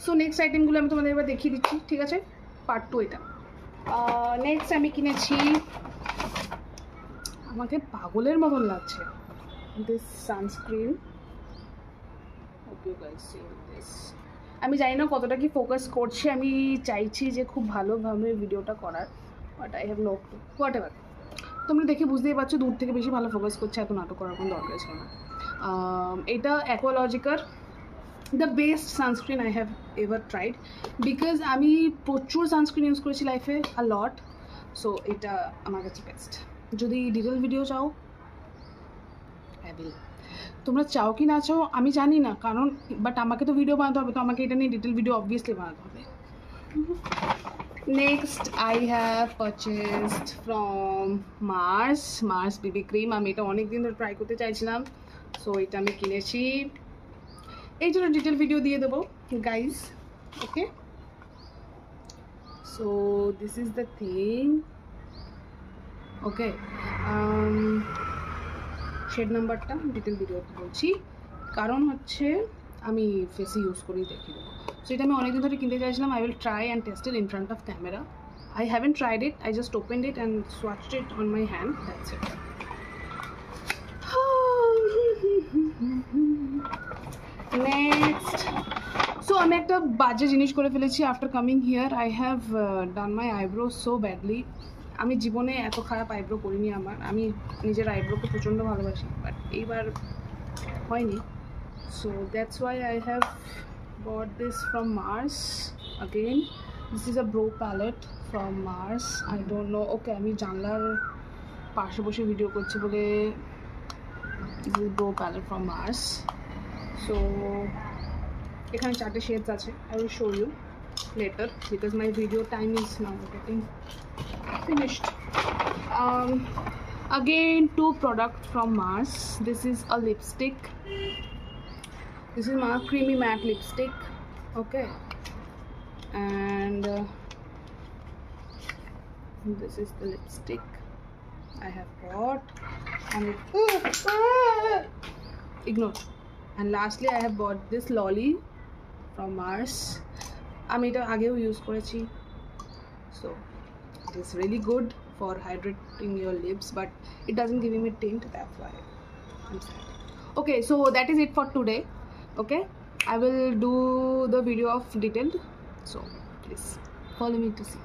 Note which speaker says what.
Speaker 1: So next আইটেমগুলো আমি তোমাদের এবার দেখিয়ে দিচ্ছি, ঠিক আছে? পার্ট 2 এটা। নেক্সট আমি কিনেছি, আমাকে পাগলের মতন লাগছে, দিস সানস্ক্রিন। আমি জানি না কতটা কি ফোকাস করছে, আমি চাইছি যে খুব ভালোভাবে ভিডিওটা করার, but I have no clue, whatever. তোমরা দেখে বুঝতেই পারছো দূর থেকে বেশি ভালো ফোকাস করছে, এত নাটক করার কোনো দরকার ছিল না। এটা অ্যাকোয়ালজিকার the best sunscreen I have ever tried, because আমি প্রচুর সানস্ক্রিন ইউজ করেছি লাইফে, আ লট। সো এটা আমার কাছে বেস্ট। যদি ডিটেল ভিডিও চাও, আই উইল। তোমরা চাও কি না চাও আমি জানি না, কারণ বাট আমাকে তো ভিডিও বানাতে হবে, তো আমাকে এটা নিয়ে ডিটেল ভিডিও অবভিয়াসলি বানাতে হবে। Next I have purchased from Mars BB cream. আমি এটা অনেক দিন ধরে ট্রাই করতে চাইছিলাম, সো এটা আমি কিনেছি। এই জন্য ডিটেল ভিডিও দিয়ে দেবো guys, okay? So this is the thing, okay? Shade নাম্বারটা ডিটেল ভিডিওতে বলছি, কারণ হচ্ছে আমি ফেসে ইউজ করেই দেখি দেবো। সো এটা আমি অনেকদিন ধরে কিনতে চাইছিলাম। I will try and test it in front of camera. I haven't tried it, I just opened it and swatched it on my hand, that's it. Next, so আমি একটা বাজে জিনিস করে ফেলেছি। After coming here I have done my eyebrow so badly. আমি জীবনে এত খারাপ আইব্রো করিনি আমার, আমি নিজের আইব্রোকে প্রচণ্ড ভালোবাসি, বাট এইবার হয়নি। So that's why I have bought this from Mars again. This is a brow palette from Mars. I don't know, okay, আমি জানলার পাশে বসে ভিডিও করছি বলে this is brow palette from Mars. So এখানে 4টে শেডস আছে, I will show you later because my video time is now getting finished. Again 2 products from Mars. This is a lipstick. This is my creamy matte lipstick, okay? And this is the lipstick I have bought, and ignore. And lastly I have bought this lolly from Mars. আমি এটা আগেও use করেছি, so it is really good for hydrating your lips, but it doesn't give me tint, that's why I'm sad. Okay, so that is it for today, okay? I will do the video of detailed, so please follow me to see.